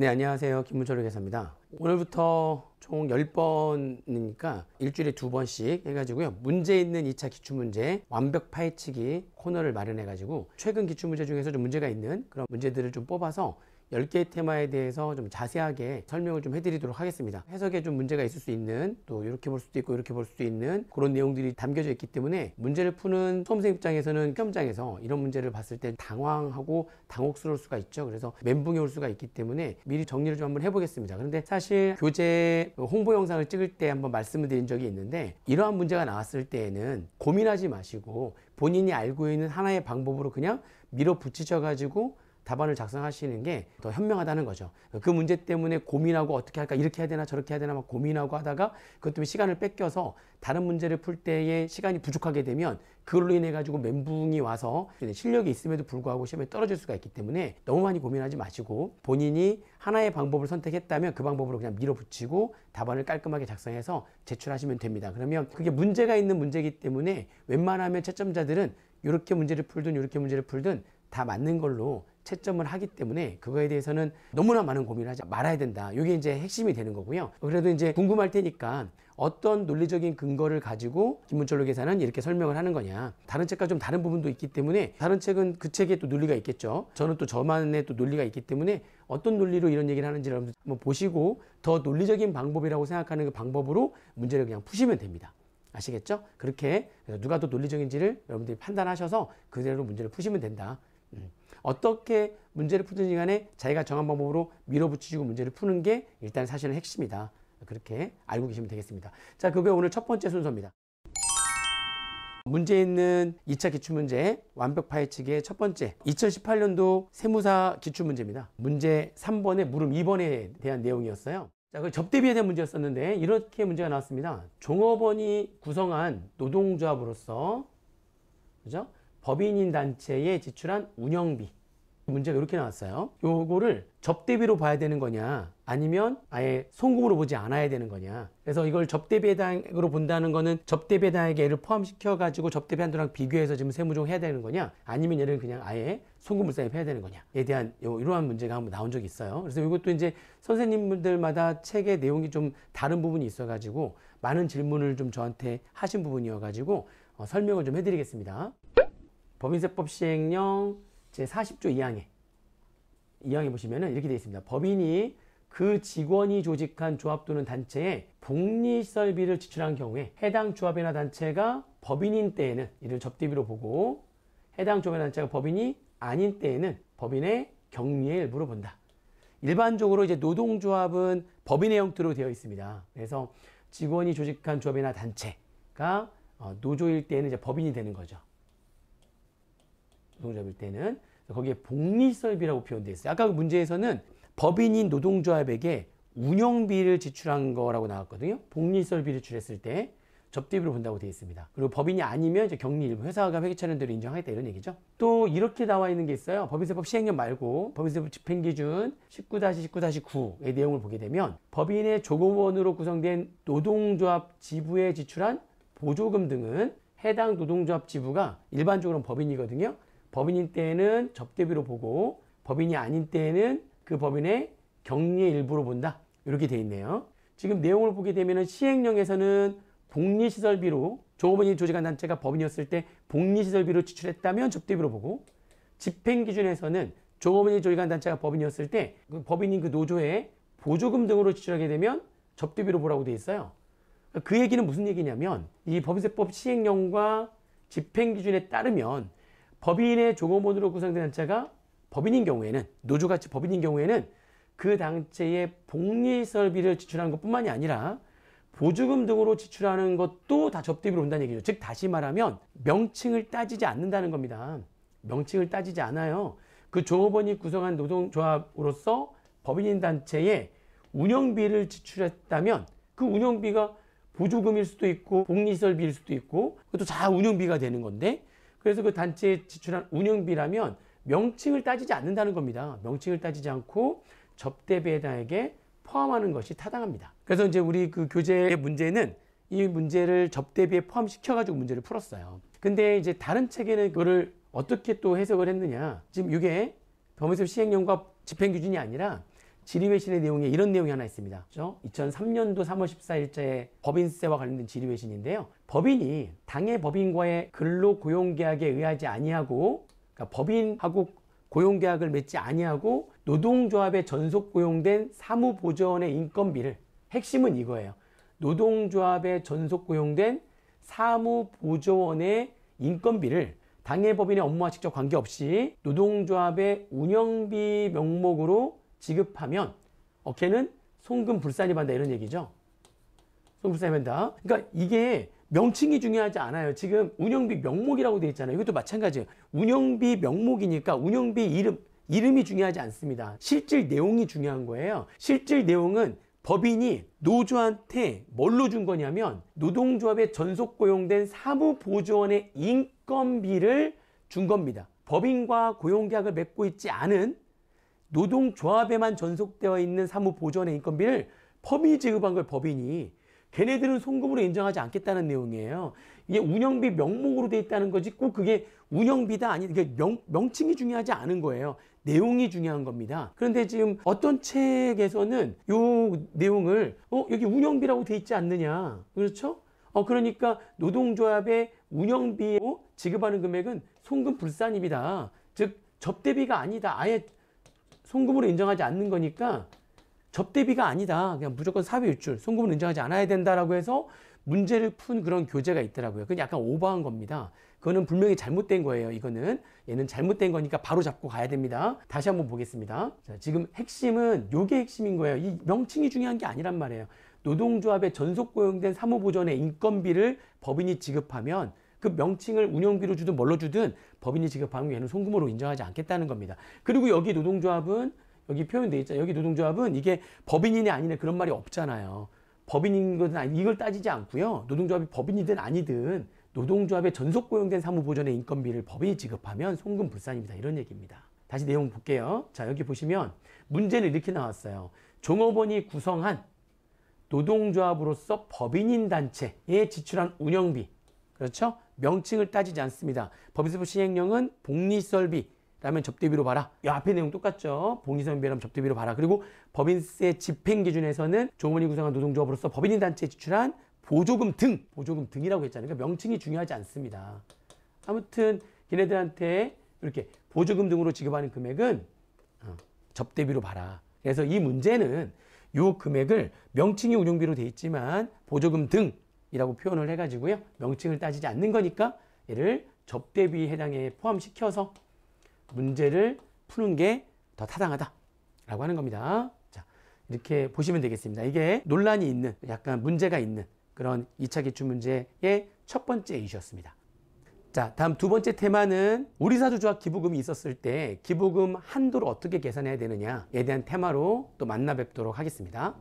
네, 안녕하세요. 김문철 회계사입니다. 오늘부터 총 10번이니까 일주일에 2번씩 해가지고요. 문제 있는 2차 기출문제 완벽 파헤치기 코너를 마련해가지고 최근 기출문제 중에서 좀 문제가 있는 그런 문제들을 좀 뽑아서 10개의 테마에 대해서 좀 자세하게 설명을 좀 해드리도록 하겠습니다. 해석에 좀 문제가 있을 수 있는, 또 이렇게 볼 수도 있고 이렇게 볼 수도 있는 그런 내용들이 담겨져 있기 때문에 문제를 푸는 수험생 입장에서는 시험장에서 이런 문제를 봤을 때 당황하고 당혹스러울 수가 있죠. 그래서 멘붕이 올 수가 있기 때문에 미리 정리를 좀 한번 해보겠습니다. 그런데 사실 교재 홍보 영상을 찍을 때 한번 말씀을 드린 적이 있는데, 이러한 문제가 나왔을 때에는 고민하지 마시고 본인이 알고 있는 하나의 방법으로 그냥 밀어붙이셔 가지고 답안을 작성하시는 게 더 현명하다는 거죠. 그 문제 때문에 고민하고 어떻게 할까, 이렇게 해야 되나 저렇게 해야 되나 막 고민하고 하다가 그것 때문에 시간을 뺏겨서 다른 문제를 풀 때에 시간이 부족하게 되면 그걸로 인해 가지고 멘붕이 와서 실력이 있음에도 불구하고 시험에 떨어질 수가 있기 때문에 너무 많이 고민하지 마시고 본인이 하나의 방법을 선택했다면 그 방법으로 그냥 밀어붙이고 답안을 깔끔하게 작성해서 제출하시면 됩니다. 그러면 그게 문제가 있는 문제이기 때문에 웬만하면 채점자들은 이렇게 문제를 풀든 이렇게 문제를 풀든 다 맞는 걸로 채점을 하기 때문에 그거에 대해서는 너무나 많은 고민을 하지 말아야 된다. 이게 이제 핵심이 되는 거고요. 그래도 이제 궁금할 테니까 어떤 논리적인 근거를 가지고 김문철 회계사는 이렇게 설명을 하는 거냐. 다른 책과 좀 다른 부분도 있기 때문에 다른 책은 그 책에 또 논리가 있겠죠. 저는 또 저만의 또 논리가 있기 때문에 어떤 논리로 이런 얘기를 하는지를 한번 보시고 더 논리적인 방법이라고 생각하는 그 방법으로 문제를 그냥 푸시면 됩니다. 아시겠죠? 그렇게 누가 더 논리적인지를 여러분들이 판단하셔서 그대로 문제를 푸시면 된다. 어떻게 문제를 풀든지 간에 자기가 정한 방법으로 밀어붙이고 문제를 푸는 게 일단 사실은 핵심이다. 그렇게 알고 계시면 되겠습니다. 자, 그게 오늘 첫 번째 순서입니다. 문제 있는 2차 기출문제 완벽 파헤치기의 첫 번째 2018년도 세무사 기출문제입니다. 문제 3번에 물음 2번에 대한 내용이었어요. 자, 그 접대비에 대한 문제였었는데 이렇게 문제가 나왔습니다. 종업원이 구성한 노동조합으로서, 그죠? 법인인 단체에 지출한 운영비. 문제가 이렇게 나왔어요. 요거를 접대비로 봐야 되는 거냐, 아니면 아예 송금으로 보지 않아야 되는 거냐. 그래서 이걸 접대배당으로 본다는 거는 접대배당에게 얘를 포함시켜 가지고 접대비 한도랑 비교해서 지금 세무조정 해야 되는 거냐, 아니면 얘를 그냥 아예 송금불상에 해야 되는 거냐에 대한 이러한 문제가 한번 나온 적이 있어요. 그래서 이것도 이제 선생님들마다 책의 내용이 좀 다른 부분이 있어 가지고 많은 질문을 좀 저한테 하신 부분이어 가지고 설명을 좀 해드리겠습니다. 법인세법 시행령 제40조 2항에 보시면은 이렇게 되어 있습니다. 법인이 그 직원이 조직한 조합 또는 단체에 복리시설비를 지출한 경우에 해당 조합이나 단체가 법인인 때에는 이를 접대비로 보고, 해당 조합이나 단체가 법인이 아닌 때에는 법인의 경리의 일부로 본다. 일반적으로 이제 노동조합은 법인의 형태로 되어 있습니다. 그래서 직원이 조직한 조합이나 단체가 노조일 때에는 이제 법인이 되는 거죠. 노동조합일 때는 거기에 복리시설비라고 표현되어 있어요. 아까 그 문제에서는 법인인 노동조합에게 운영비를 지출한 거라고 나왔거든요. 복리시설비를 지출했을 때 접대비로 본다고 되어 있습니다. 그리고 법인이 아니면 이제 격리 일부, 회사가 회계처리한 대로 인정하겠다, 이런 얘기죠. 또 이렇게 나와 있는 게 있어요. 법인세법 시행령 말고 법인세법 집행기준 19-19-9의 내용을 보게 되면 법인의 조합원으로 구성된 노동조합 지부에 지출한 보조금 등은 해당 노동조합 지부가 일반적으로는 법인이거든요. 법인인 때에는 접대비로 보고 법인이 아닌 때에는 그 법인의 격리의 일부로 본다. 이렇게 되어 있네요. 지금 내용을 보게 되면 시행령에서는 복리시설비로, 조합원이 조직한 단체가 법인이었을 때 복리시설비로 지출했다면 접대비로 보고, 집행기준에서는 조합원이 조직한 단체가 법인이었을 때 그 법인인 그 노조에 보조금 등으로 지출하게 되면 접대비로 보라고 되어 있어요. 그 얘기는 무슨 얘기냐면, 이 법인세법 시행령과 집행기준에 따르면 법인의 조합원으로 구성된 단체가 법인인 경우에는, 노조같이 법인인 경우에는 그 단체의 복리시설비를 지출하는 것뿐만이 아니라 보조금 등으로 지출하는 것도 다 접대비로 온다는 얘기죠. 즉 다시 말하면 명칭을 따지지 않는다는 겁니다. 명칭을 따지지 않아요. 그 조합원이 구성한 노동조합으로서 법인인 단체에 운영비를 지출했다면 그 운영비가 보조금일 수도 있고 복리시설비일 수도 있고 그것도 다 운영비가 되는 건데, 그래서 그 단체에 지출한 운영비라면 명칭을 따지지 않는다는 겁니다. 명칭을 따지지 않고 접대배당에게 포함하는 것이 타당합니다. 그래서 이제 우리 그 교재의 문제는 이 문제를 접대비에 포함시켜가지고 문제를 풀었어요. 근데 이제 다른 책에는 그거를 어떻게 또 해석을 했느냐. 지금 이게 법인세법 시행령과 집행기준이 아니라 질의회신의 내용에 이런 내용이 하나 있습니다. 그렇죠? 2003년도 3월 14일자의 법인세와 관련된 질의회신인데요. 법인이 당해 법인과의 근로고용계약에 의하지 아니하고, 그러니까 법인하고 고용계약을 맺지 아니하고 노동조합에 전속 고용된 사무보조원의 인건비를, 핵심은 이거예요. 노동조합에 전속 고용된 사무보조원의 인건비를 당해 법인의 업무와 직접 관계없이 노동조합의 운영비 명목으로 지급하면 걔는 송금불산이 반다, 이런 얘기죠. 송금불산이 반다. 그러니까 이게 명칭이 중요하지 않아요. 지금 운영비 명목이라고 되어 있잖아요. 이것도 마찬가지예요. 운영비 명목이니까 운영비 이름이 중요하지 않습니다. 실질 내용이 중요한 거예요. 실질 내용은 법인이 노조한테 뭘로 준 거냐면 노동조합에 전속 고용된 사무보조원의 인건비를 준 겁니다. 법인과 고용계약을 맺고 있지 않은 노동조합에만 전속되어 있는 사무보조원의 인건비를 법인이 지급한 걸, 법인이. 걔네들은 송금으로 인정하지 않겠다는 내용이에요. 이게 운영비 명목으로 돼 있다는 거지 꼭 그게 운영비다 아니, 이게 명칭이 중요하지 않은 거예요. 내용이 중요한 겁니다. 그런데 지금 어떤 책에서는 요 내용을 여기 운영비라고 돼 있지 않느냐, 그렇죠? 그러니까 노동조합의 운영비에 지급하는 금액은 송금불산입니다. 즉 접대비가 아니다. 아예 송금으로 인정하지 않는 거니까 접대비가 아니다. 그냥 무조건 사비유출, 송금을 인정하지 않아야 된다라고 해서 문제를 푼 그런 교재가 있더라고요. 그건 약간 오버한 겁니다. 그거는 분명히 잘못된 거예요. 얘는 잘못된 거니까 바로 잡고 가야 됩니다. 다시 한번 보겠습니다. 자, 지금 핵심은 요게 핵심인 거예요. 이 명칭이 중요한 게 아니란 말이에요. 노동조합에 전속 고용된 사무보조원의 인건비를 법인이 지급하면 그 명칭을 운영비로 주든 뭘로 주든 법인이 지급하면 얘는 송금으로 인정하지 않겠다는 겁니다. 그리고 여기 노동조합은 여기 표현되어 있잖아요. 여기 노동조합은 이게 법인이네 아니네 그런 말이 없잖아요. 법인인 것은 아니, 이걸 따지지 않고요. 노동조합이 법인이든 아니든 노동조합에 전속 고용된 사무보조원의 인건비를 법인이 지급하면 송금불산입니다. 이런 얘기입니다. 다시 내용 볼게요. 자, 여기 보시면 문제는 이렇게 나왔어요. 종업원이 구성한 노동조합으로서 법인인 단체에 지출한 운영비, 그렇죠? 명칭을 따지지 않습니다. 법인세법 시행령은 복리시설비 라면 접대비로 봐라. 이 앞에 내용 똑같죠. 복리시설비라면 접대비로 봐라. 그리고 법인세 집행기준에서는 종업원이 구성한 노동조합으로서 법인인 단체에 지출한 보조금 등이라고 했잖아요. 그러니까 명칭이 중요하지 않습니다. 아무튼 걔네들한테 이렇게 보조금 등으로 지급하는 금액은 접대비로 봐라. 그래서 이 문제는 이 금액을 명칭이 운용비로 돼 있지만 보조금 등이라고 표현을 해가지고요. 명칭을 따지지 않는 거니까 얘를 접대비에 해당에 포함시켜서 문제를 푸는 게 더 타당하다라고 하는 겁니다. 자, 이렇게 보시면 되겠습니다. 이게 논란이 있는, 약간 문제가 있는 그런 2차 기출문제의 첫 번째 이슈였습니다. 자, 다음 두 번째 테마는 우리사주조합 기부금이 있었을 때 기부금 한도를 어떻게 계산해야 되느냐에 대한 테마로 또 만나 뵙도록 하겠습니다.